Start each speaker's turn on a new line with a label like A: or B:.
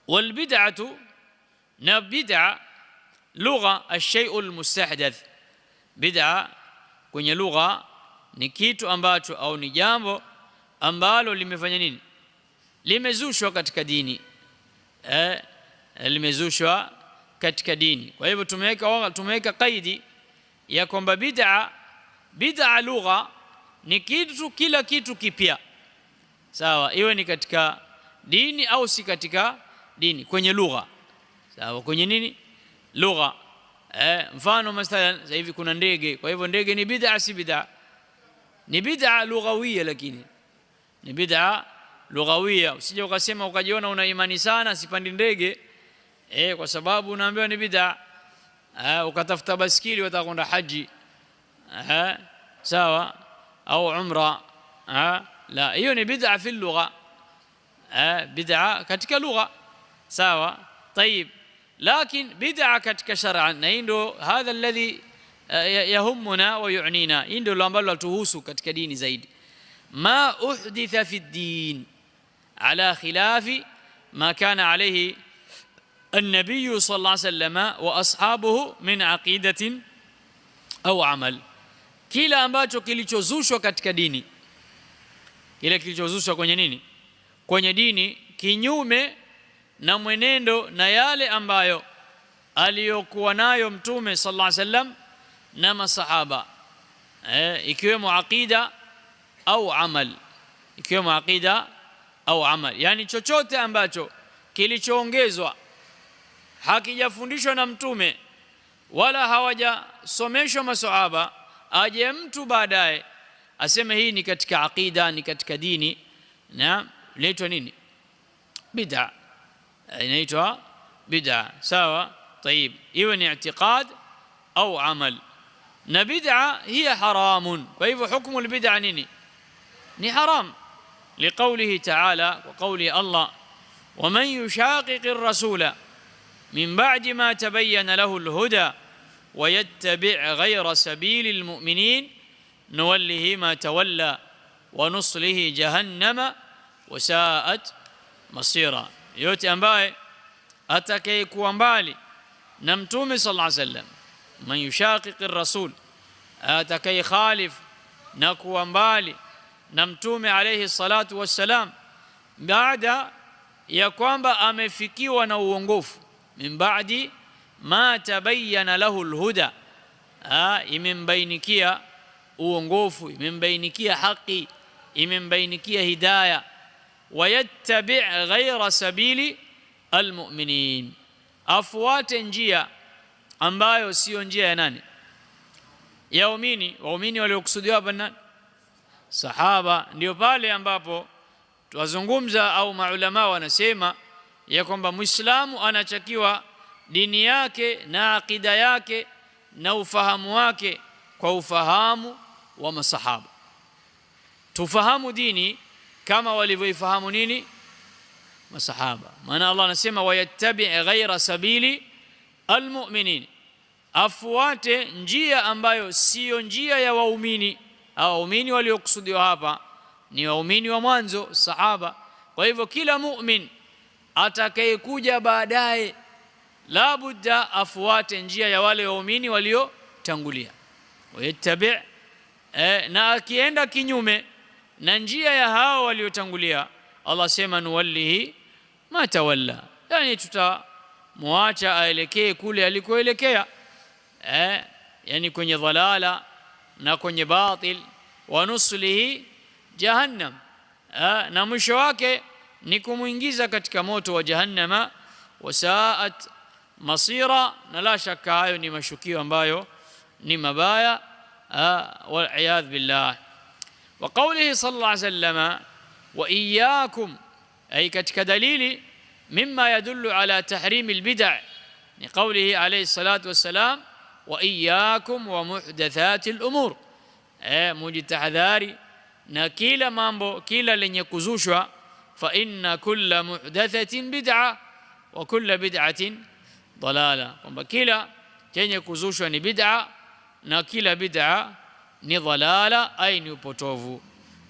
A: Walbid'atu, na bid'a lugha ash-shay'u al-mustahdath. Bid'a kwenye lugha ni kitu ambacho au ni jambo ambalo limefanya nini, limezushwa katika dini, limezushwa katika dini. Kwa hivyo tumeweka kaidi ya kwamba bid'a lugha ni kitu, kila kitu kipya, sawa, iwe ni katika dini au si katika dini, kwenye lugha, sawa, kwenye nini, lugha. Mfano mathalan sasa hivi kuna ndege, kwa hivyo ndege ni bid'a si bid'a? Ni bid'a lughawiyya, lakini ni bid'a lughawiyya. Usije ukasema ukajiona una imani sana sipandi ndege kwa sababu unaambiwa ni bid'a, ukatafuta baskili utakwenda haji, sawa, au umra, la, hiyo ni bid'a fi lugha, bid'a katika lugha, sawa. طيب, lakini bid'a katika shar'an, na ndio hadha alladhi yahumuna wa yu'nina, ndio ambalo latuhusu katika dini zaidi. Ma uhditha fi ad-din ala khilafi ma kana alayhi an-nabiy sallallahu alayhi wasallam wa ashabuhu min aqidatin au amal, kila ambacho kilichozushwa katika dini, kile kilichozushwa kwenye nini, kwenye dini, kinyume na mwenendo na yale ambayo aliyokuwa nayo Mtume sallallahu alaihi wasallam na masahaba, ikiwemo aqida au amal, ikiwemo aqida au amal, yani chochote ambacho kilichoongezwa hakijafundishwa na Mtume wala hawajasomeshwa masahaba, aje mtu baadaye aseme hii ni katika aqida, ni katika dini, na inaitwa nini, bid'a, inaitwa bid'a, sawa. طيب, iwe ni i'tiqad au amal, na bid'a hiya haramun. Kwa hivyo hukumu albid'a nini, ni haram, liqawlihi ta'ala, wa qawli Allah, wa man yushaqiqi ar-rasula min ba'di ma tabayyana lahu al-huda wa yattabi' ghayra sabili al-mu'minin nuwallihi ma tawalla wa nuslihi jahannama wa sa'at masira. Yote ambaye atakayekuwa mbali na Mtume sallallahu alaihi wasallam, man yushaqiqi ar-rasul, atakaye khalif na kuwa mbali na Mtume alayhi salatu wassalam, baada ya kwamba amefikiwa na uongofu, min ba'di ma tabayyana lahu al-huda, imembainikia uongofu, imembainikia haki, imembainikia hidayah, wayattabi' ghayra sabili almu'minin, afuate njia ambayo sio njia ya nani, ya waumini. Waumini waliokusudiwa hapa nani? Sahaba. Ndio pale ambapo tuwazungumza au maulama wanasema ya kwamba Muislamu anachakiwa dini yake na akida yake na ufahamu wake kwa ufahamu wa masahaba. Tufahamu dini kama walivyoifahamu nini, masahaba. Maana Allah anasema wayattabi' ghayra sabili almu'minin, afuate njia ambayo sio njia ya waumini. Au waumini waliokusudiwa hapa ni waumini wa mwanzo, sahaba. Kwa hivyo kila mu'min atakayekuja baadaye la budda afuate njia ya wale waumini waliotangulia, wayattabi', na akienda kinyume na njia ya hao waliotangulia, Allah sema nuwallihi ma tawalla, yani tutamwacha aelekee kule alikoelekea, yani kwenye dhalala na kwenye batil, wa nuslihi jahannam, na mwisho wake ni kumuingiza katika moto wa jahannama, wasaat masira, na la shaka hayo ni mashukio ambayo ni mabaya, wal iyadh billah. Wa qawlihi sallallahu alayhi wasallam wa iyyakum, ay katika dalili mimma yadullu ala tahrim albid'a, ni qawlihi alayhi salatu wassalam wa iyyakum wa muhdathati al-umur, mujitahadhari na kila mambo, kila lenye kuzushwa, fa inna kulla muhdathatin bid'a wa kulla bid'atin dalala, kwamba kila chenye kuzushwa ni bid'a na kila bid'a ni dalala, ay ni upotovu.